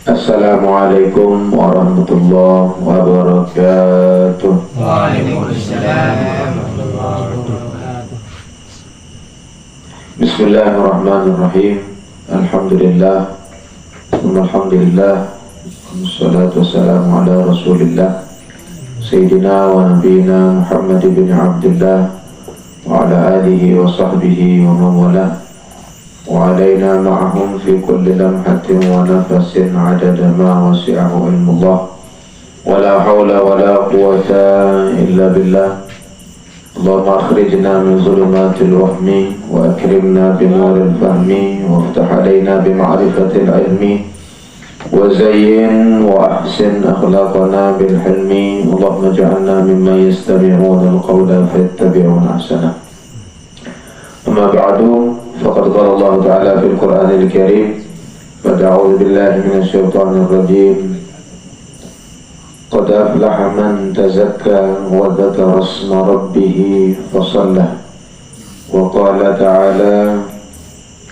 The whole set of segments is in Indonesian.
Assalamualaikum warahmatullahi wabarakatuh. Waalaikumsalam warahmatullahi wabarakatuh. Bismillahirrahmanirrahim. Alhamdulillah. Alhamdulillah. Wassalatu wassalamu ala Rasulillah Sayyidina wa nabiyina Muhammad bin Abdullah wa ala alihi wa sahbihi wa mawalah wa alaina ma'ahum fi kulli lamhatin wa nafasin adada ma wasi'ahu ilmullah wa la hawla wa la quwwata illa billah. Allahumma akhrijna min zulumatil wahmi wa akrimna binuril fahmi wa aftah alaina bima'rifatil ilmi wa zayyin wa ahsin akhlaqana bil hilmi. Allahumma ja'alna mimman yastami'una al-qawla fayattabi'una ahsana. Amma ba'du, faqad qala Allah Ta'ala fil Qur'anil Karim, qad a'udzu billahi minasy syaithanir rajim. Qad aflaha man tazakka wa dzakara isma rabbih fasalla. Wa qala ta'ala,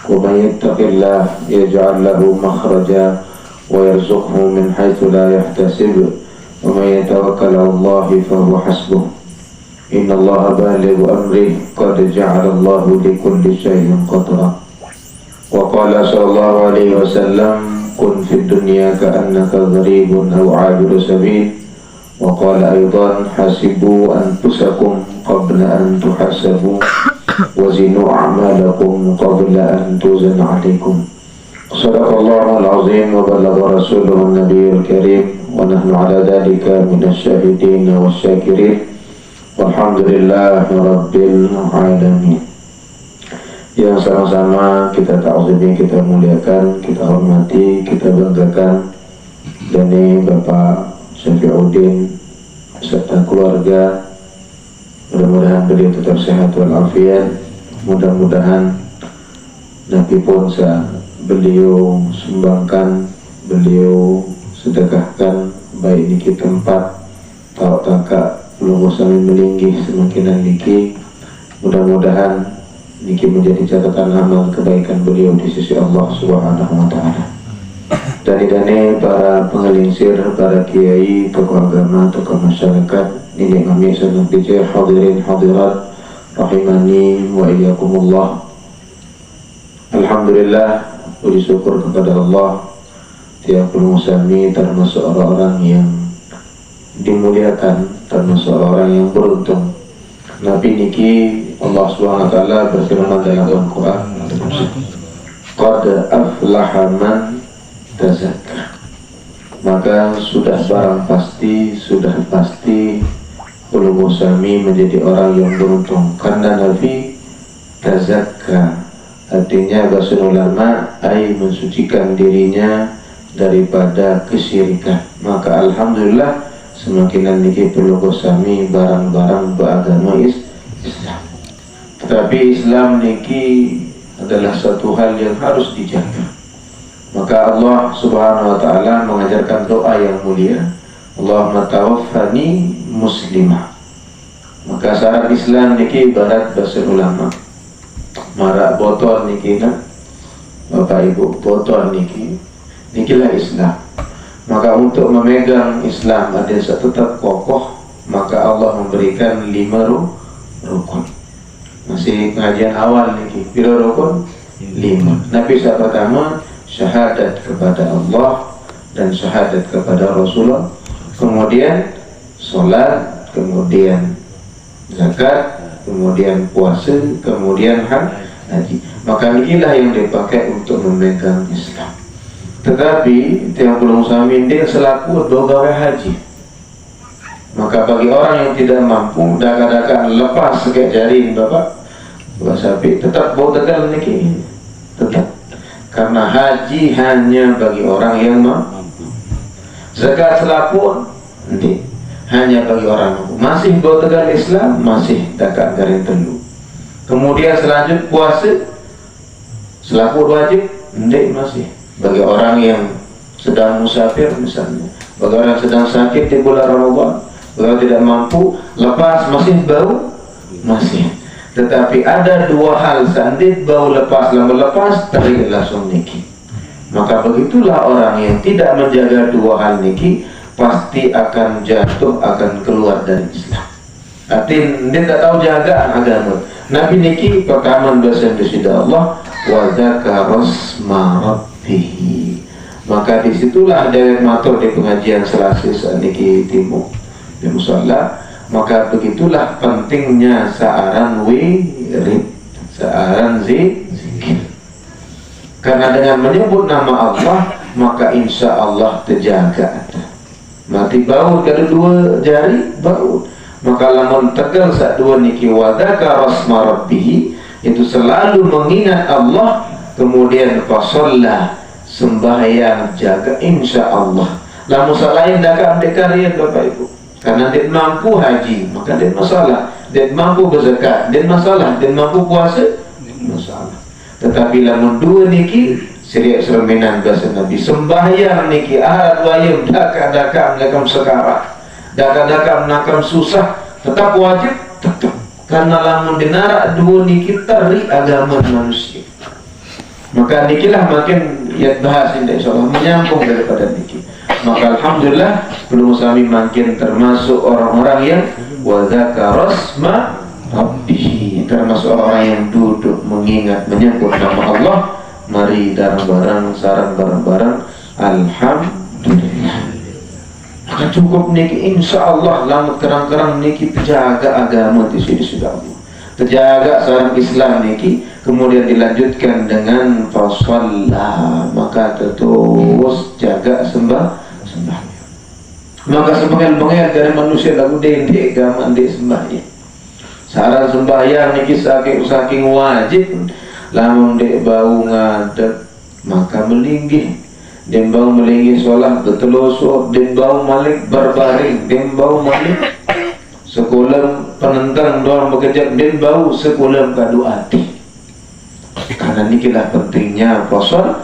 wa may yattaqillah yaj'al lahu makhraja wa yarzuqhu min haitsu la yahtasib wa may yatawakkal 'ala Allahi fa huwa hasbuh. Inna Allaha balighu amrih qad ja'ala Allahu li kulli shay'in qadra. Wa qala sallallahu alaihi wasallam, kun fid dunya ka'annaka gharibun aw 'abiru sabil. Wa qala aidan, hasibu anfusakum qabla an tuhasabu wa zinu a'malakum qabla an tuzana 'alaikum. Sadaqallahul azim wa ballagha rasuluhun nabiyul karim wa nahnu 'ala dhalika minasyahidin wasyakirin. Walhamdulillahi Rabbil Alamin. Yang sama-sama kita ta'zimi, kita muliakan, kita hormati, kita banggakan dari Bapak Syafi'uddin serta keluarga. Mudah-mudahan beliau tetap sehat walafiat. Mudah-mudahan Nabi pun beliau sumbangkan, beliau sedekahkan, baik niki tempat tau taka belum sami melinggih semakin niki. Mudah-mudahan niki menjadi catatan amal kebaikan beliau di sisi Allah Subhanahu wa taala. Dan para pengelingsir, para kiai, tokoh agama, tokoh masyarakat, ini kami sedang DJ hadirin hadirat rahimani wa iyyakumullah. Alhamdulillah, puji syukur kepada Allah, tiap musami termasuk orang-orang yang dimuliakan, termasuk orang yang beruntung. Nabi niki Allah Subhanahu wa taala berfirman dalam Al-Qur'an, qad aflaha man tazakka. Maka sudah pasti ulu musami menjadi orang yang beruntung. Karena Nabi tazakka artinya bahasa ulama ai mensucikan dirinya daripada kesyirikan. Maka alhamdulillah semakin niki perlu kosami barang-barang beragama Islam. Tetapi Islam niki adalah satu hal yang harus dijaga. Maka Allah Subhanahu wa taala mengajarkan doa yang mulia, Allahumma tawaffani muslimah. Maka syarat Islam niki ibarat bahasa ulama. Marak botol niki kan, Bapak Ibu, botol nikilah Islam. Maka untuk memegang Islam dan tetap kokoh, maka Allah memberikan 5 rukun. Masih pengajian awal niki, pira rukun? 5. Nabi saat pertama syahadat kepada Allah dan syahadat kepada Rasulullah, kemudian sholat, kemudian zakat, kemudian puasa, kemudian haji. Maka inilah yang dipakai untuk memegang Islam. Tetapi yang belum samin dia selaku dogawe haji. Maka bagi orang yang tidak mampu, daka-daka lepas sekejap jari Bapak sapi, tetap bawa tegal niki. Tetap. Karena haji hanya bagi orang yang mampu. Zakat selapun nanti hanya bagi orang mampu. Masih bawa tegal Islam, masih daka garing telu. Kemudian selanjut puasa selaku wajib, nanti masih bagi orang yang sedang musafir misalnya, bagi orang yang sedang sakit di bulan Ramadan, bagi orang tidak mampu, lepas masih bau, masih. Tetapi ada 2 hal, sandit bau lepas, lama lepas tarik langsung niki. Maka begitulah orang yang tidak menjaga dua hal niki pasti akan jatuh, akan keluar dari Islam. Artinya dia tak tahu jaga agama. Nabi niki pertama bahasa Indonesia Allah wa dzakarsma rabbih. Maka disitulah dari matur di pengajian Selasa saat niki timu di musala. Maka begitulah pentingnya searan wirid, searan zikir. Karena dengan menyebut nama Allah maka insya Allah terjaga. Mati bau kada dua jari bau. Maka lamun tegal saat dua niki wa dzakarsma rabbih itu selalu mengingat Allah, kemudian fasalla sembahyang jaga insya Allah. Lamun selain dagang dekarian Bapak Ibu, karena dia mampu haji maka dia masalah, dia mampu berzakat dia masalah, dia mampu puasa masalah. Tetapi lamun dua niki seriak sereminan bahasa Nabi sembahyang niki ahad wayam dakam sekarang dakam nakam susah tetap wajib tetap, karena lamun dinarak dua niki teri agama manusia. Maka nikilah makin ya bahas insyaallah menyambung daripada niki. Maka alhamdulillah belum kami makin termasuk orang-orang yang wa dzakarsma rabbih, termasuk orang yang duduk mengingat menyebut nama Allah. Mari bareng-bareng sarang bareng-bareng alhamdulillah. Maka cukup niki insyaallah lamun kerang-kerang niki terjaga agama di sini sudah Allah. Terjaga sarang Islam niki, kemudian dilanjutkan dengan fasalla, maka terus jaga sembah. Maka sebagian-bagian dari manusia lagu dendek gaman dek sembahnya. Saran sembahyang niki saking wajib, lamun dek bau ngadeg maka melinggih, dem bau melinggih sholat bertelosok, dem bau malik berbaring, dem bau malik sekolah penentang doang bekerja, dem bau sekolah kadu hati. Karena nikilah pentingnya puasa.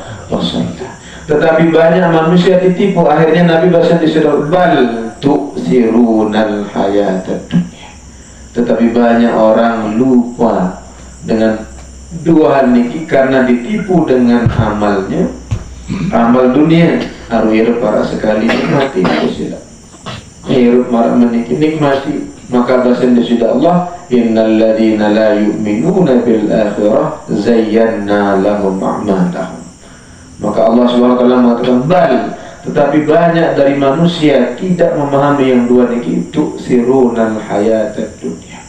Tetapi banyak manusia ditipu, akhirnya Nabi bahasa disuruh bal tu'thirunal hayatad dunya. Tetapi banyak orang lupa dengan dua hal niki karena ditipu dengan amalnya, amal dunia. Aruir para sekali nikmati sudah. Hirup marah meniki nikmati. Maka bahasa sudah Allah, innal ladzina la yu'minuna bil akhirah zayyana lahum a'malahum. Maka Allah SWT mengatakan bal, tetapi banyak dari manusia tidak memahami yang dua niki, tu'thirunal hayatad dunya.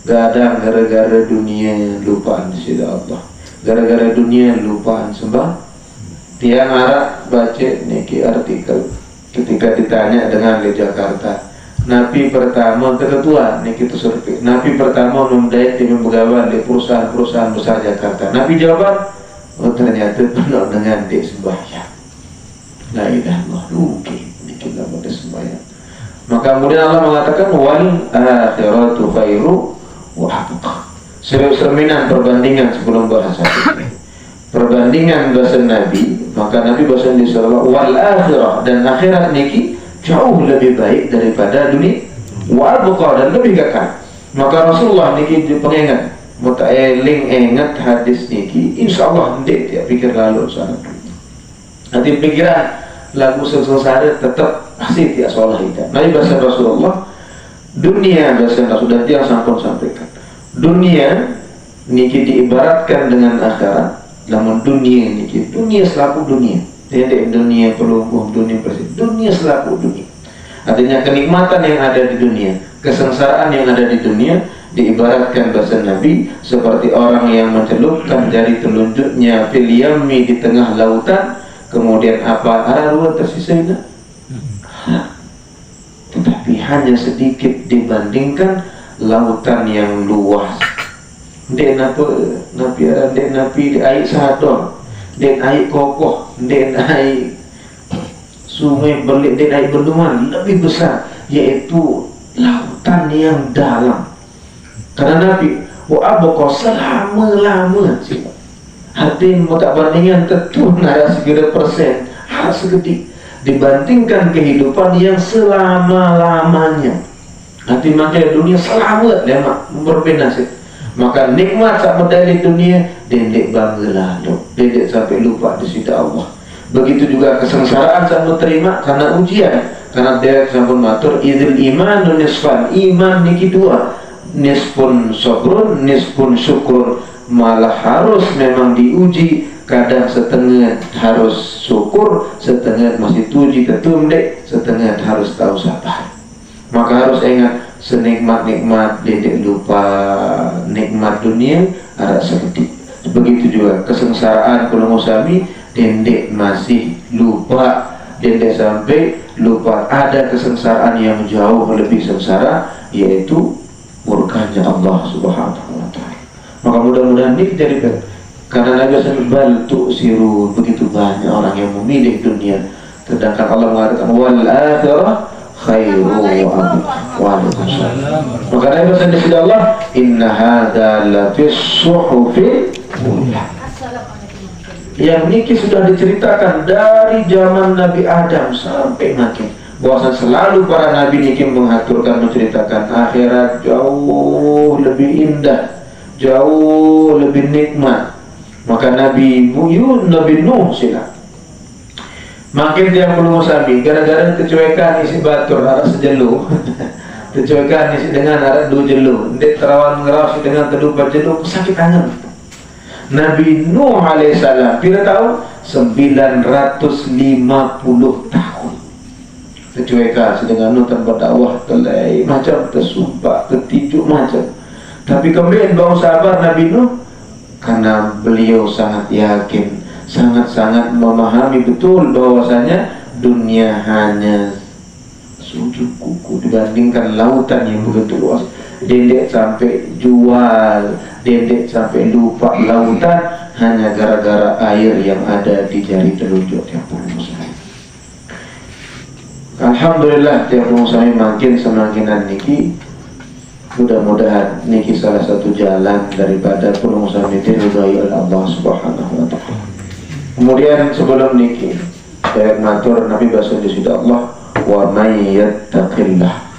Gadang gara-gara dunia lupaan sida Allah, gara-gara dunia lupaan sembah. Tiang Arab baca niki artikel ketika ditanya dengan di Jakarta, Nabi pertama ketua niki itu survei, Nabi pertama memdait di pegawai di perusahaan-perusahaan besar Jakarta. Nabi jawab, oh ternyata penuh dengan dek sembahyang. La ilaha illallah, mungkin niki lah pada sembahyang. Maka kemudian Allah mengatakan wal akhiratu khairu wa abqa. Cerminan perbandingan sebelum bahasa ini. Perbandingan bahasa Nabi, maka Nabi bahasa Nabi sallallahu wal akhirah, dan akhirat niki jauh lebih baik daripada dunia, wa abqa, dan lebih kekal. Maka Rasulullah niki pengingat mutaeling ingat hadis niki, insyaallah ndek dia pikir lalu sana. Nanti pikiran lagu sengsara tetap pasti tidak salah hidup. Nabi bahasa Rasulullah dunia bahasa sudah dia sampaikan. Dunia niki diibaratkan dengan akhirat. Namun dunia niki, dunia selaku dunia. Tidak dunia pelungguh, dunia bersih. Dunia selaku dunia. Artinya kenikmatan yang ada di dunia, kesengsaraan yang ada di dunia diibaratkan bahasa Nabi seperti orang yang mencelupkan jari telunjuknya fil yammi di tengah lautan, kemudian apa ruang tersisa ini? Tetapi hanya sedikit dibandingkan lautan yang luas. Dek napi di air sador, dek air kokoh, dek air sungai berlik, dek air bendungan lebih besar, yaitu lautan yang dalam. Karena Nabi abqa selama-lama sih. Hati maka bandingan tentu ada segera persen, harus segede dibandingkan kehidupan yang selama-lamanya. Hati makanya dunia selamat lama berbeda sih. Maka nikmat saat medali dunia dendek bangga lalu, dendek sampai lupa di sisi Allah. Begitu juga kesengsaraan sampun terima karena ujian. Karena dia sampun matur idzil imanu nisfan, iman niki dua, nisfun sabrun, nisfun syukrun. Malah harus memang diuji, kadang setengah harus syukur, setengah masih tuji ketum dek, setengah harus tahu sabar. Maka harus ingat senikmat-nikmat dedek lupa nikmat dunia ada sedikit. Begitu juga kesengsaraan kalau musami dendek masih lupa, dendek sampai lupa ada kesengsaraan yang jauh lebih sengsara, yaitu murkanya Allah Subhanahu wa Ta'ala. Maka mudah-mudahan ini dijadikan, karena Nabi SAW tu'siru, begitu banyak orang yang memilih dunia, sedangkan Allah mengatakan wal akhirah khairu wa abqa. Maka Nabi SAW disini Allah inna hadza la fis suhufil ula. Yang niki sudah diceritakan dari zaman Nabi Adam sampai makin, bahwa selalu para nabi niki menceritakan akhirat jauh lebih indah, jauh lebih nikmat. Maka Nabi Nuh sila makin dia perlu sabi gara-gara kecuekan isi batur arah sejelu kecuekan isi dengan arah dua jelu ndek terawan ngeras dengan terlupa jelu sakit tangan. Nabi Nuh alaihissalam pira tahun 950 tahun kecuekan sedang Nuh tanpa dakwah telai macam tersumpah tertijuk macam. Tapi kemudian bau sabar Nabi Nuh karena beliau sangat yakin, sangat-sangat memahami betul bahwasanya dunia hanya sujud kuku dibandingkan lautan yang begitu luas. Dendek sampai jual, dendek sampai lupa lautan hanya gara-gara air yang ada di jari telunjuk tiap muslim. Alhamdulillah tiap muslim makin semakinan niki. Mudah-mudahan niki salah satu jalan daripada pengusaha itu ridhoi oleh Allah Subhanahu wa Ta'ala. Kemudian sebelum niki saya matur Nabi bahasa di sida Allah wa may yattaqillah,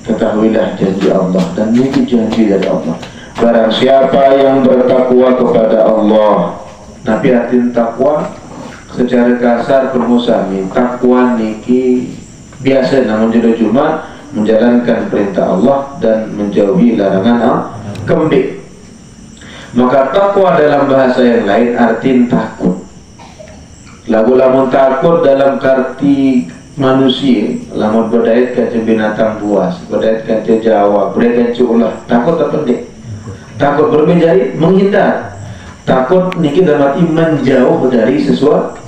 ketahuilah janji Allah, dan niki janji dari Allah. Barang siapa yang bertakwa kepada Allah, Nabi artinya takwa secara kasar permusami takwa niki biasa namun jadi cuma menjalankan perintah Allah dan menjauhi larangan kembali. Maka takwa dalam bahasa yang lain artinya takut. Lamun takut dalam arti manusia, lamun berdait ke binatang buas, berdait ke Jawa, berdait ke ulah, takut apa enggak? Takut berbeda menghindar. Takut niki dalam arti menjauh dari sesuatu.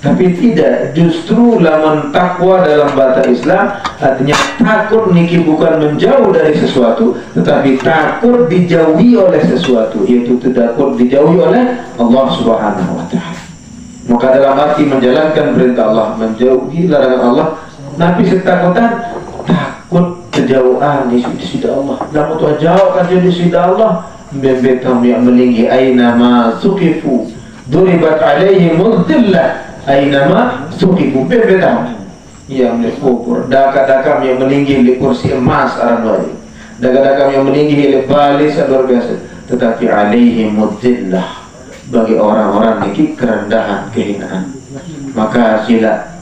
Tapi tidak, justru lamun takwa dalam bahasa Islam artinya takut niki bukan menjauh dari sesuatu, tetapi takut dijauhi oleh sesuatu, yaitu takut dijauhi oleh Allah Subhanahu wa Ta'ala. Maka dalam arti menjalankan perintah Allah, menjauhi larangan Allah, Nabi setakutan takut kejauhan di sida Allah. Namun tuh jauh kan di sida Allah, membetam yang melinggi aina ma suqifu duribat alaihi mudillah. Ainama sukibu bebetam yang lekupur daka-dakam yang meninggi di kursi emas aran wali, daka-dakam yang meninggi di balis luar biasa, tetapi alaihi mudillah, bagi orang-orang ini kerendahan, kehinaan. Maka sila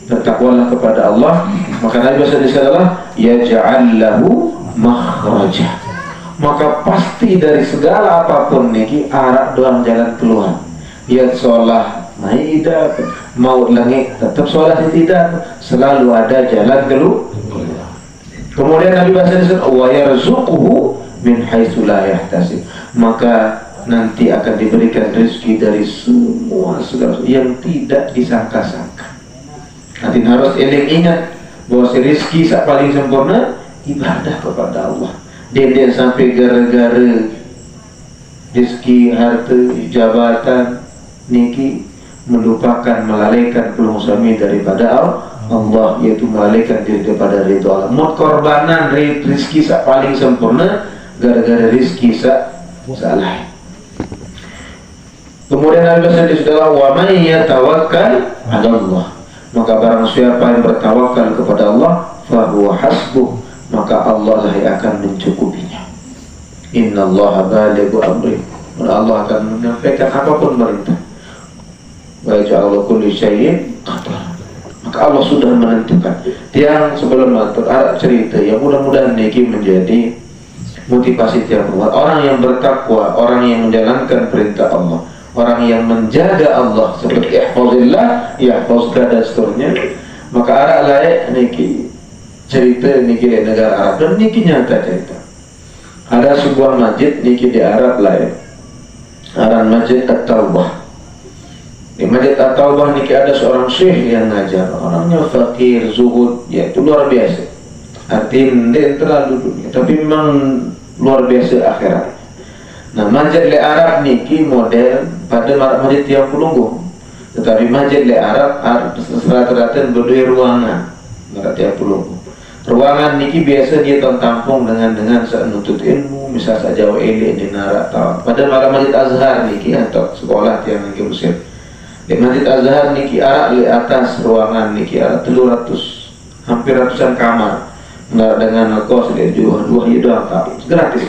bertakwalah kepada Allah. Maka Nabi SAW yaj'al lahu makhraja, maka pasti dari segala apapun niki arah doang jalan keluar. Ya sholat Maidah mau langit tetap sholat tidak, selalu ada jalan keluar. Kemudian Nabi bahasa wa yarzuquhu min haitsu la yahtasib, maka nanti akan diberikan rezeki dari semua segala yang tidak disangka-sangka. Nanti harus ingat bahwa rezeki yang paling sempurna ibadah kepada Allah. Dia sampai gara-gara rezeki, harta, jabatan niki melupakan, melalaikan pelusami daripada Allah, yaitu melalaikan diri daripada ridho Allah. Mut korbanan rizki sak paling sempurna gara-gara rizki sak salah. Kemudian Nabi SAW wa man yatawakkal 'ala Allah, maka barang siapa yang bertawakal kepada Allah fahuwa hasbuh, maka Allah akan mencukupinya. Innallaha balighu amri, Allah akan menyampaikan apapun perintah. wa ja'ala kulli syai'in qadar. Maka Allah sudah menentukan. Yang sebelum Arab cerita yang mudah-mudahan niki menjadi motivasi tiap orang yang bertakwa, orang yang menjalankan perintah Allah, orang yang menjaga Allah seperti ihfazillah, yahfazka dan seterusnya. Maka Arab layak niki cerita niki di negara Arab dan niki nyata cerita. Ada sebuah masjid niki di Arab layak. Aran Masjid At-Taubah. Di Masjid At-Taubah niki ada seorang syekh yang ngajar. Orangnya fakir, zuhud, ya itu luar biasa. Artinya dia terlalu dunia, tapi memang luar biasa akhirat. Nah, Masjid Le Arab niki model pada masjid tiang Pulunggung. Tetapi Masjid Le Arab rata-rata berdua ruangan, tiang Pulunggung. Ruangan niki biasa dia tampung dengan menuntut ilmu, misal saja ele di narak tahu. Pada Masjid Azhar niki atau sekolah tiang niki Mesir. Di Masjid Azhar niki arak di atas ruangan niki arak 300, hampir ratusan kamar. Nggak dengan kos dia dua doang tak gratis.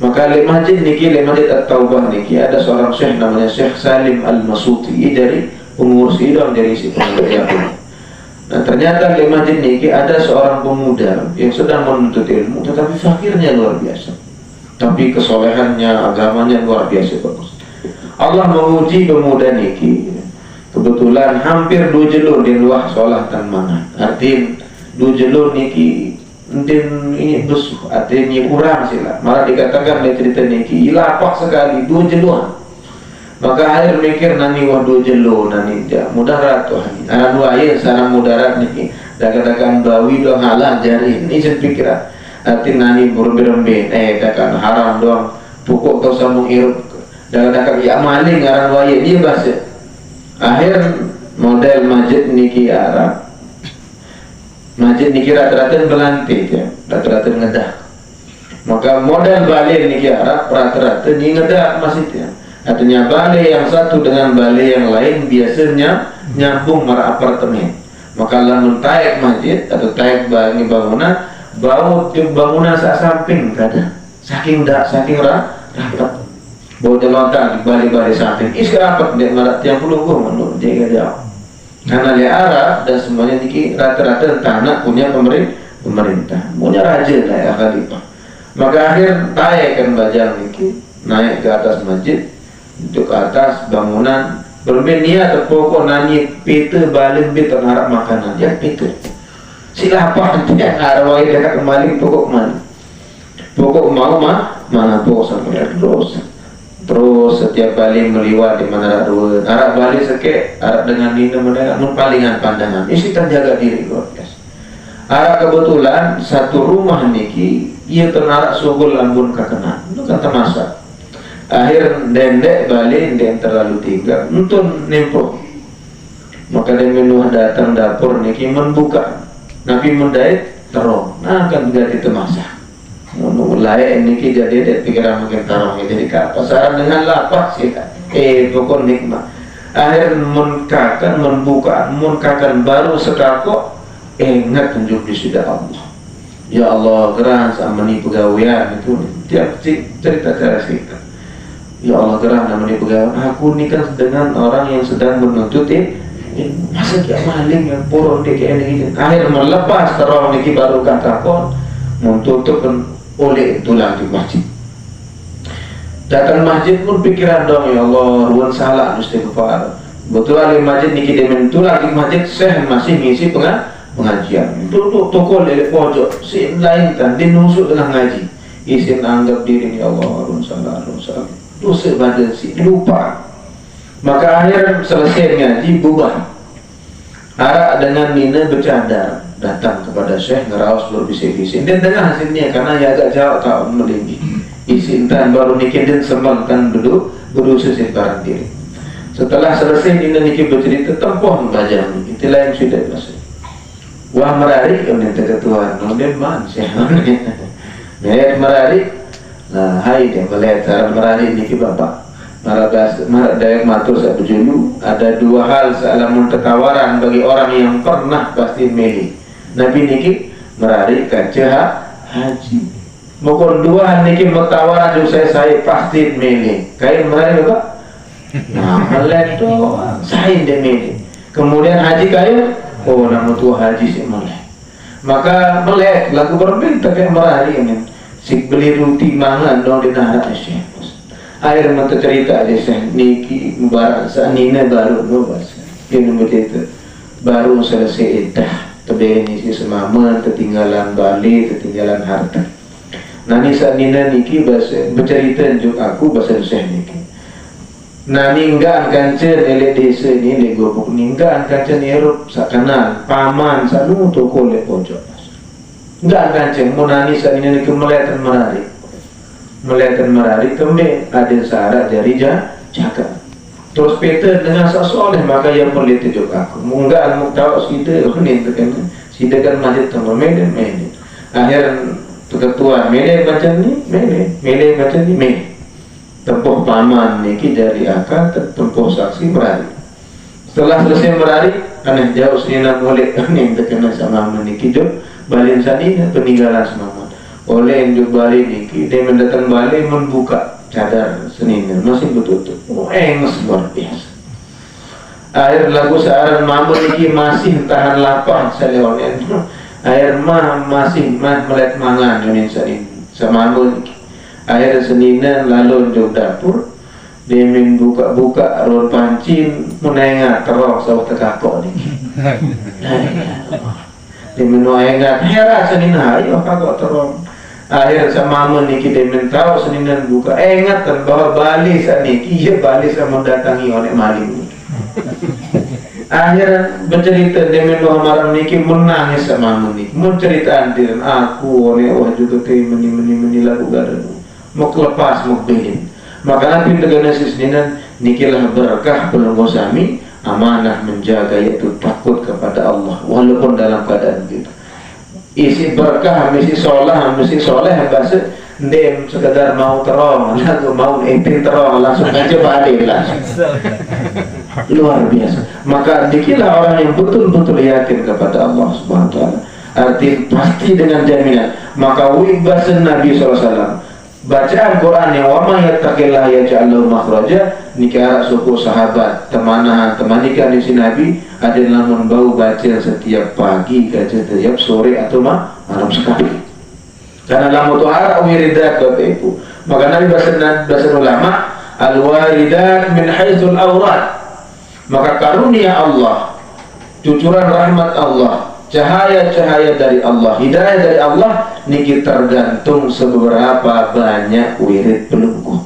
Maka di masjid niki, di Masjid At-Taubah niki ada seorang syekh namanya Syekh Salim Al-Masuti dari pengurus idam dari si pemuda. Nah ternyata di masjid niki ada seorang pemuda yang sedang menuntut ilmu, tetapi fakirnya luar biasa. Tapi kesolehannya, agamanya luar biasa bagus. Allah menguji pemuda niki. Kebetulan hampir 2 jelur di luar solah tan mangan. Artinya 2 jelur niki entin ini besuh, artinya kurang sila. Malah dikatakan di cerita niki lapak sekali 2 jelur. Maka akhir mikir nani wah 2 jelur nani dia mudarat Tuhan. Anak dua ayat sana mudarat niki. Dah katakan bawi doang halah jari. Ini saya pikiran. Arti nani berberemben. Takkan haram doang. Pokok kau sambung irup. Dah katakan ya maling anak dua ayat dia bahasa. Akhir model masjid niki Arab. Masjid niki rata-rata belantik ya, rata-rata ngedah. Maka model balai niki Arab rata-rata ni ngedah masjidnya. Artinya balai yang satu dengan balai yang lain biasanya nyambung marah apartemen. Maka lamun taik masjid atau taik bangunan, bau bangunan sak samping kada. Saking rapat. Bau jelontak di balai-balai samping. Is rapat dia marah tiang Pulunggung menurut jaga jauh. Karena di Arab dan semuanya niki rata-rata tanah punya pemerintah, punya raja lah ya khalifah. Maka akhir taikkan bajang niki naik ke atas masjid, untuk ke atas bangunan berbenia terpokok nani peta balik peta ngarap makanan ya peta. Silapa dia arwah dia kembali pokok mana? Pokok mau mana pokok sampai terus setiap kali meliwat di mana dua arah balik sekek arah dengan ini mendengar palingan pandangan isi terjaga diri luar biasa. Arah kebetulan satu rumah niki ia tenarak sugul lambun kakenan itu kata masa akhir dendek balik den terlalu tinggal untun nempo maka dia menuah datang dapur niki membuka nabi mendait terong nah akan ganti temasa mulai niki jadi dia pikiran mungkin tarong jadi pasaran dengan lapak sih pokok nikmat akhir membukakan baru sekakok ingat tunjuk di sudah Allah ya Allah gerah sama ni pegawaian itu tiap cerita cerita ya Allah gerah sama ni pegawaian aku nikah dengan orang yang sedang menuntut masa dia maling yang porong dia kayak ini akhir melepas terong niki baru kakakon mentutup oleh tulang di masjid. Datang masjid pun pikiran dong ya Allah ruan salah mesti kepala. Betul alim masjid niki demen tulang di masjid saya masih ngisi pengajian. Duduk toko lele pojok si lain kan dinusuk dengan ngaji. Isin anggap diri ya Allah ruan salah. Dosa badan si lupa. Maka akhir selesai ngaji bubar. Arak dengan Nina bercanda datang kepada Syekh ngeraus berbisik-bisik dan tengah hasilnya karena ya agak jauh tak melinggi isi intan baru niki dan sembangkan duduk berusaha barang diri. Setelah selesai Nina niki bercerita tempoh membaca niki lain sudah selesai wah merarik minta ketua kemudian man Syekh melihat merarik nah hai dia melihat cara merarik niki bapak Marat dayak matur saya berjulu ada 2 hal sealamun ketawaran bagi orang yang pernah pasti milih Nabi niki merarik kaca haji mokon 2 niki metawaran juga saya pasti milih kayak merarik apa Nah, melek tu sain demi. Kemudian haji kaya, oh nama tu haji si melek. Maka melek lagu berbeda kayak merari ini. Si beli roti mangan dong di nahara Syekh. Air mata cerita aja Syekh niki mubarak sanina baru nubas. Ini begitu. Baru selesai iddah. Tebeni si semaman tertinggalan balik, tertinggalan harta. Nani sanina niki bahasa bercerita juk aku bahasa Syekh niki. Nani enggak kancen elek desa ni lego pok ninggan kancen Eropa sakana paman sanu toko le pojok. Enggak kancen monani sanina niki melatan merari. Melatan merari kembe ada syarat dari jaga. Terus Peter dengan sesoleh maka yang boleh tujuk aku. Enggak mau tahu sida ni tekan sida kan masjid tambah meden. Akhir ketua mede macam ni mede macam ni mede. Tempuh paman niki dari akal tempuh saksi merari. Setelah selesai merari aneh jauh senina boleh ni terkena sama meniki jo balin sanina peninggalan semaman. Oleh yang balik niki dia mendatang balik membuka cadar senina masih betutup. Enges luar biasa. Air lagu searan mamun niki masih tahan lapar seleonen. Air masih melek mangan jonin sanin sama niki. Air senina lalu jauh dapur dia buka ron pancin menengah terong sawah tekakok niki. Dia menengah heran senina ayo kakok terong. Akhir sama meniki dia mentau seninan buka ingatan bahwa Bali saniki ia Bali sama mendatangi oleh maling. Akhir bercerita dia mendoa malam niki menangis sama meniki mencerita andiran aku oleh juga kayak meni lagu gadan mau lepas mau belin maka nabi tegana seninan nikilah berkah pelenggo sami amanah menjaga yaitu takut kepada Allah walaupun dalam keadaan gitu. Isi berkah, mesti soleh bahasa dem sekedar mau terong, lagu mau ipin terong langsung aja balik langsung. Luar biasa. Maka dikilah orang yang betul-betul yakin kepada Allah Subhanahu Wa Taala. Arti pasti dengan jaminan. Maka wibasan Nabi SAW. Bacaan Quran yang wama yattaqillah yaj'al lahu makhraja nikah suku sahabat temanikan di sini Nabi ada lamun bau baca setiap pagi baca setiap sore atau malam sekali karena lamun tuara wiridat Bapak Ibu maka Nabi bahasa ulama al-waridat min haitsul awrad maka karunia Allah cucuran rahmat Allah cahaya-cahaya dari Allah, hidayah dari Allah niki tergantung seberapa banyak wirid pelungguh.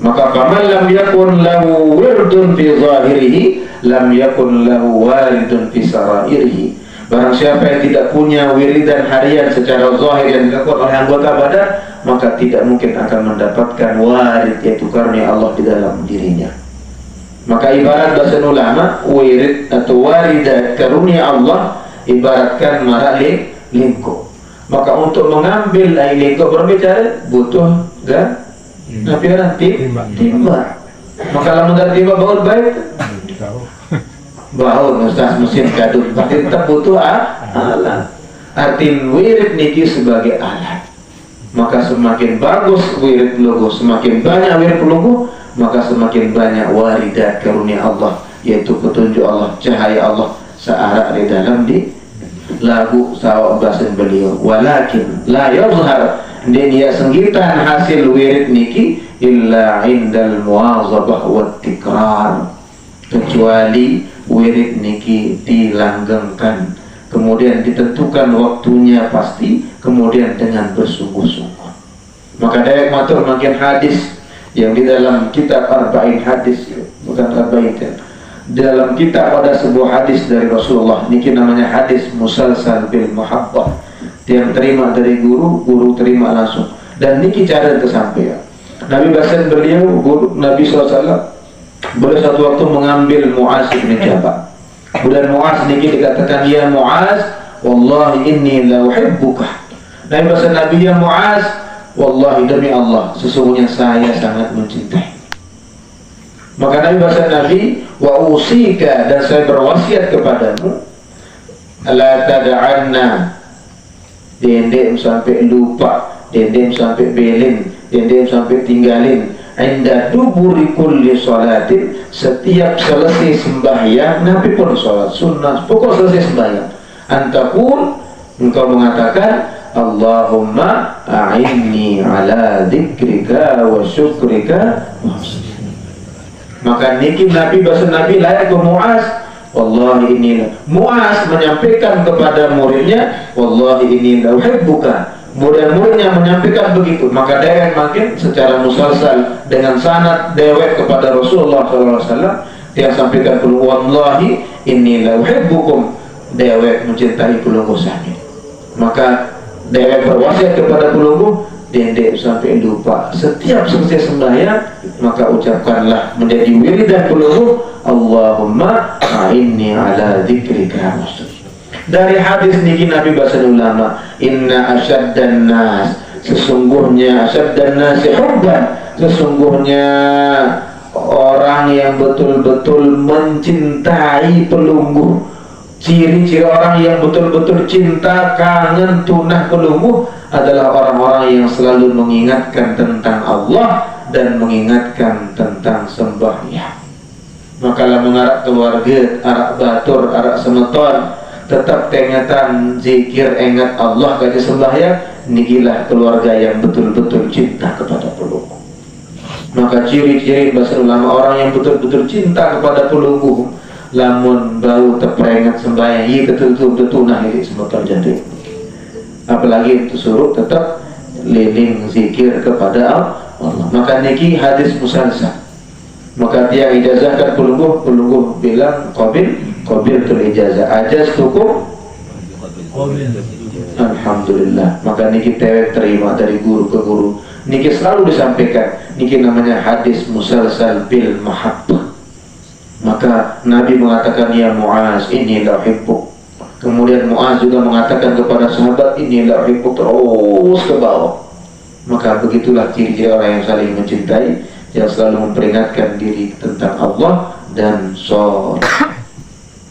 Maka faman lam yakun lahu wirdun fi zahirihi lam yakun lahu waridun fi sarairihi. Barang siapa yang tidak punya wiridan harian secara zahir yang dilakukan oleh anggota badan, maka tidak mungkin akan mendapatkan warid yaitu karunia Allah di dalam dirinya. Maka ibarat bahasa ulama wirid atau waridat karunia Allah ibaratkan marak lingko. Maka untuk mengambil air lingko berbicara butuh timba. Maka kalau tidak timba baut baik baut ustaz mesin kadut berarti tetap butuh alat. Arti wirid niki sebagai alat. Maka semakin bagus wirid logo, semakin banyak wirid logo, maka semakin banyak waridat karunia Allah yaitu petunjuk Allah, cahaya Allah searah di dalam di lagu sawak bahasan beliau walakin la yazhar dia senggitan hasil wirid niki illa indal muwazabah wat tikrar kecuali wirid niki dilanggengkan kemudian ditentukan waktunya pasti kemudian dengan bersungguh-sungguh maka dayak matur makin hadis yang di dalam kitab Arba'in hadis bukan Arba'in dalam kitab ada sebuah hadis dari Rasulullah niki namanya hadis musalsal bil muhabbah yang terima dari guru terima langsung dan niki cara tersampaian Nabi bahasa beliau guru Nabi SAW boleh satu waktu mengambil Mu'az bin Jabal kemudian Mu'az niki dikatakan ya Mu'az wallahi inni la uhibbuka Nabi bahasa Nabi ya Mu'az wallahi demi Allah sesungguhnya saya sangat mencintai maka Nabi bahasa Nabi wa usika dan saya berwasiat kepadamu la tad'anna dendem sampai lupa dendem sampai belin dendem sampai tinggalin inda duburi kulli sholatin, setiap selesai sembahyang Nabi pun sholat sunnah, pokok selesai sembahyang, antakul, engkau mengatakan Allahumma a'inni ala dzikrika wa syukrika. Maka niki Nabi bahasa Nabi layak ke Muaz, wallahi inni, Muaz menyampaikan kepada muridnya, wallahi inni la uhibbuka. Murid-muridnya menyampaikan begitu, maka dewek makin secara musalsal dengan sanad dewek kepada Rasulullah SAW. Dia sampaikan puluh, wallahi inni la uhibbukum, dewek mencintai pulungku sami. Maka dewek berwasiat kepada pulungku, dendek sampai lupa. Setiap selesai sembahyang maka ucapkanlah menjadi wiridan pulungku, Allahumma a'inni ala dzikrika. Dari hadis niki Nabi bahasa ulama, inna asyaddan nas, sesungguhnya asyaddan nasi hubban, sesungguhnya orang yang betul-betul mencintai pelunggu. Ciri-ciri orang yang betul-betul cinta, kangen, tunah pelunggu adalah orang-orang yang selalu mengingatkan tentang Allah dan mengingatkan tentang sembahyang. Maka lah mengarak keluarga, arak batur, arak semeton, tetap tengatan zikir, ingat Allah kaji sembahyang, nikilah keluarga yang betul-betul cinta kepada pelunggu. Maka ciri-ciri bahasa ulama orang yang betul-betul cinta kepada pelunggu, lamun bau terperingat sembahyang, iya betul-betul nah ini semua terjadi. Apalagi itu suruh tetap liling zikir kepada Allah. Maka niki hadis musalsal. Maka dia ijazahkan pelunggu bilang qabil tul ijazah, ajaz tukum alhamdulillah. Maka niki tewek terima dari guru ke guru. Niki selalu disampaikan, niki namanya hadis musalsal bil mahabbah. Maka Nabi mengatakan, ya Muaz, inni la uhibbuk. Kemudian Muaz juga mengatakan kepada sahabat, inni la uhibbuk, terus ke bawah. Maka begitulah ciri-ciri orang yang saling mencintai, yang selalu memperingatkan diri tentang Allah dan sholat.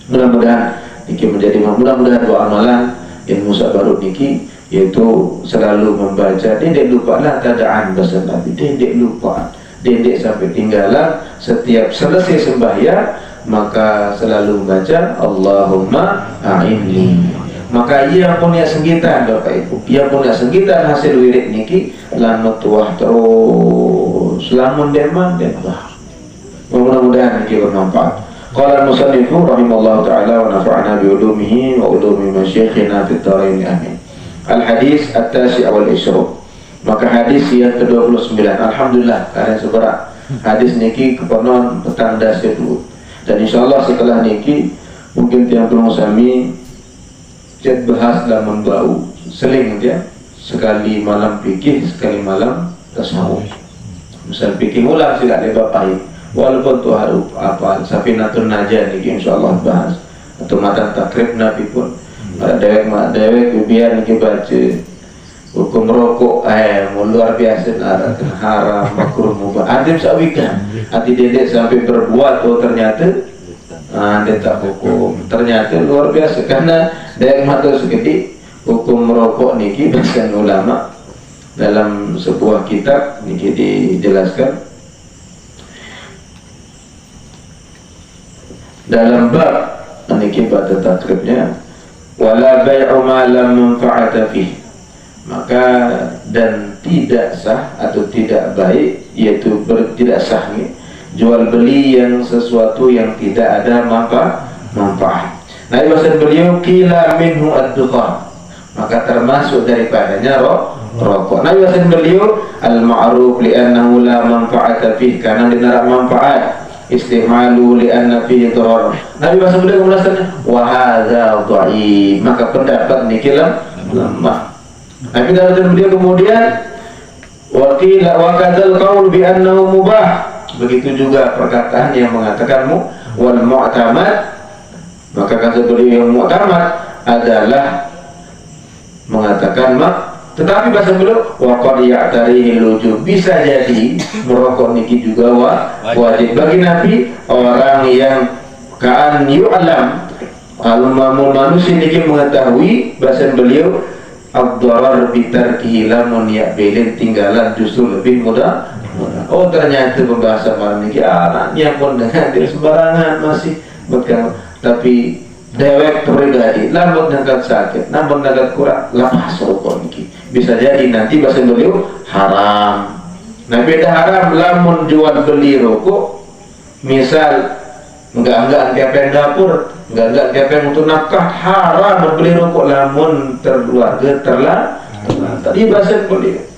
Mudah-mudahan niki menjadi, mudah-mudahan dua amalan yang Musa baru niki, yaitu selalu membaca, dendek lupa lah tada'an bahasa Nabi, dendek lupa, dendek sampai tinggalan. Setiap selesai sembahyang maka selalu membaca Allahumma a'inni. Maka ia punya senggitan Bapak Ibu, ia punya senggitan hasil wirid niki lamun tuah terus, lamun deman. Mudah-mudahan niki bermanfaat. Qala al-musannifu rahimallahu ta'ala wa nafa'ana bi ulumihi wa ulumi masyayikhina fid dharain amin. Al-hadis at-tasi' wal isyruk. Maka hadis yang ke-29, alhamdulillah kalian seberat. Hadis niki kepenon petang dasar dulu. Dan insyaallah setelah niki mungkin tiang tolong sami cet bahas dalam bau seling dia, sekali malam fikih, sekali malam tasawuf. Misal fikih ulang sila lebapai, walaupun tu harus apa Safinatun Najah niki insyaallah bahas, atau matan takrib Nabi pun ada dewek biar niki baca hukum rokok luar biasa, ada haram, makruh, mubah. Adim sawikan hati dedek sampai berbuat, oh ternyata dia tak hukum, ternyata luar biasa. Karena dek matur segede hukum merokok niki bahkan ulama dalam sebuah kitab niki dijelaskan dalam bab niki pada takribnya, wala bai'u ma lam manfa'ata fihi. Maka dan tidak sah atau tidak baik, yaitu tidak sah jual beli yang sesuatu yang tidak ada manfaat. Nabi bahasa beliau qila minhu ad-dukhan, maka termasuk daripadanya rokok. Nabi bahasa beliau al-ma'ruf li'annahu la manfa'ata fihi, karena tidak manfaat. Istimalu li'anna fihi dharar. Nabi bahasa beliau menjelaskan wa hadza dhaif, maka pendapat niki lemah. Nabi dalam beliau kemudian wa kadzal qaul bi annahu mubah. Begitu juga perkataan yang mengatakan wal mu'tamad, maka kata beliau yang mu'tamad adalah mengatakan tetapi bahasa beliau wa qad ya'tarihi lujub, bisa jadi merokok niki juga wajib bagi Nabi. Orang yang ka'an yu'lam, manusia niki mengetahui, bahasa beliau ad-darar bitarkihi lamun ya'bilin, tinggalan justru lebih mudah Oh ternyata pembahasan malam ini anaknya pun dengan dia sembarangan masih bukan, tapi dewek pribadi lamun nakat sakit, namun nakat kurang lepas rokok ini bisa jadi nanti bahasa beliau haram. Nah beda haram lamun jual beli rokok, misal enggak kepeng dapur, enggak kepeng untuk nafkah, haram beli rokok lamun terkeluarga tadi bahasa beliau.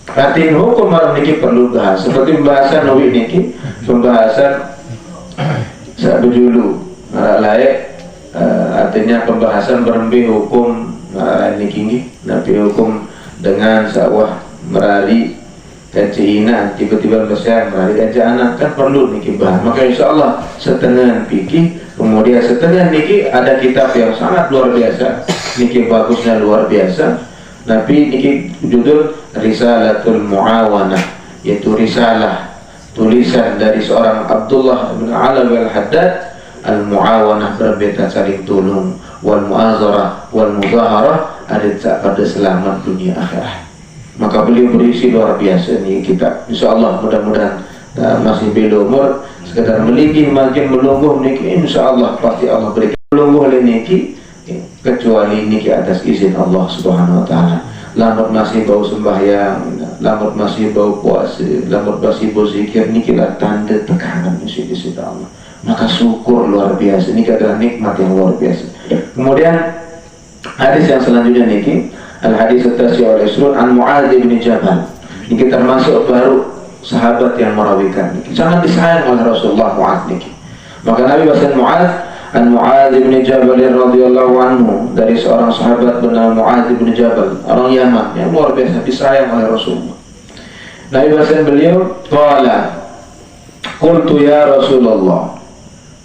Artinya hukum malam niki perlu bahas seperti pembahasan nawi niki, pembahasan sabu dulu layak, artinya pembahasan berembi hukum niki nabi hukum dengan sawah merali kecina tiba-tiba besar merali kecina anak kan perlu niki bahas. Maka insyaallah setengah fikih, kemudian setengah niki ada kitab yang sangat luar biasa, niki bagusnya luar biasa. Nabi niki judul Risalatul Muawanah, yaitu risalah tulisan dari seorang Abdullah bin Alawi al-Haddad, al-Muawanah berbeda saling tolong, wal muazarah wal muzaharah ada pada selamat dunia akhirat. Maka beliau berisi luar biasa nih kitab. Insyaallah mudah-mudahan masih bela umur sekedar melingkih makin melungguh niki, insyaallah pasti Allah berikan melungguh le niki, kecuali niki atas izin Allah Subhanahu wa taala. Lambat masih bau sembahyang, lambat masih bau puasa, lambat masih bau zikir, niki lah tanda tekanan di sisi Allah. Maka syukur luar biasa, niki adalah nikmat yang luar biasa. Kemudian hadis yang selanjutnya niki, al-hadis at-tasi' wal 20 an Mu'adz bin Jabal. Niki termasuk baru sahabat yang merawikan niki. Sangat disayang oleh Rasulullah Mu'adz niki. Maka Nabi bahasa Mu'adz an Mu'adz bin Jabal radhiyallahu anhu, dari seorang sahabat bernama Mu'adz bin Jabal, orang Yaman yang luar biasa disayang oleh Rasulullah. Nabi bahasa beliau, qala qultu ya Rasulullah,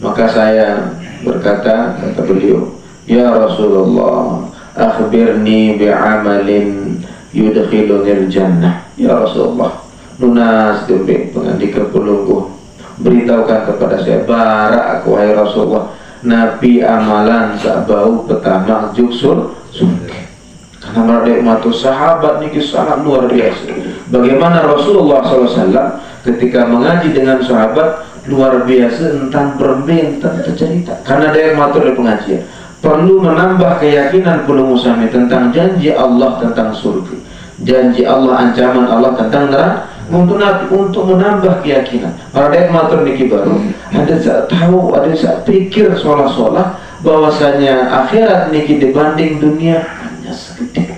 maka saya berkata, kata beliau, ya Rasulullah, akhbirni bi'amalin yudkhilunil jannah. Ya Rasulullah, nunas dembe pengandika pelungguh, beritahukan kepada saya, barak aku wahai Rasulullah, Nabi amalan bau pertama juksul surga. Karena meradai matu sahabat niki sangat luar biasa. Bagaimana Rasulullah SAW ketika mengaji dengan sahabat luar biasa tentang berembe, tentang cerita. Karena dia matur di pengajian perlu menambah keyakinan perlu musami tentang janji Allah tentang surga, janji Allah, ancaman Allah tentang neraka, untuk menambah keyakinan. Para dek matur niki baru ada saat tahu, ada saat pikir seolah-olah bahwasanya akhirat niki dibanding dunia hanya sekedip.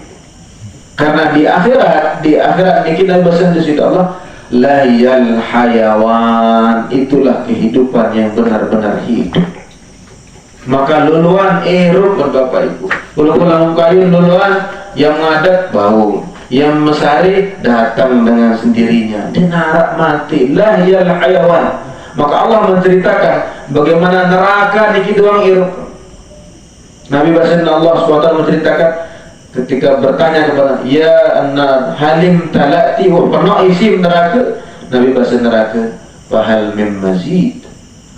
Karena di akhirat niki dalam bahasa Indonesia Allah, layal hayawan, itulah kehidupan yang benar-benar hidup. Maka luluan erup Bapak Ibu, pulang kayu luluan yang ngadat bau, yang mesari datang dengan sendirinya, dinarak mati, lahyal hayawan. Maka Allah menceritakan bagaimana neraka niki doang irup. Nabi bahasa Allah SWT menceritakan ketika bertanya kepada ya anna halim talati, pernah isi neraka. Nabi bahasa neraka, fahal mim mazid,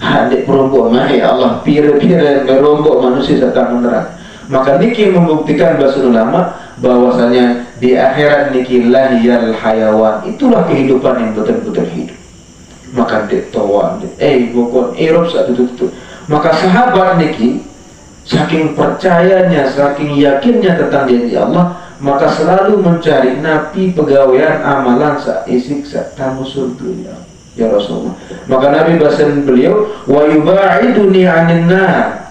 hadik perombok mahi Allah pira-pira merombok manusia datang neraka. Maka niki membuktikan bahasa ulama bahwasanya di akhirat niki lahyal hayawan, itulah kehidupan yang betul-betul hidup. Maka detawan bukan erob saat itu. Maka sahabat niki saking percayanya, saking yakinnya tentang janji Allah, maka selalu mencari nabi pegawaian amalan isik tamu surga ya Rasulullah. Maka Nabi bahasa beliau, wa yubaiduni 'anil nar.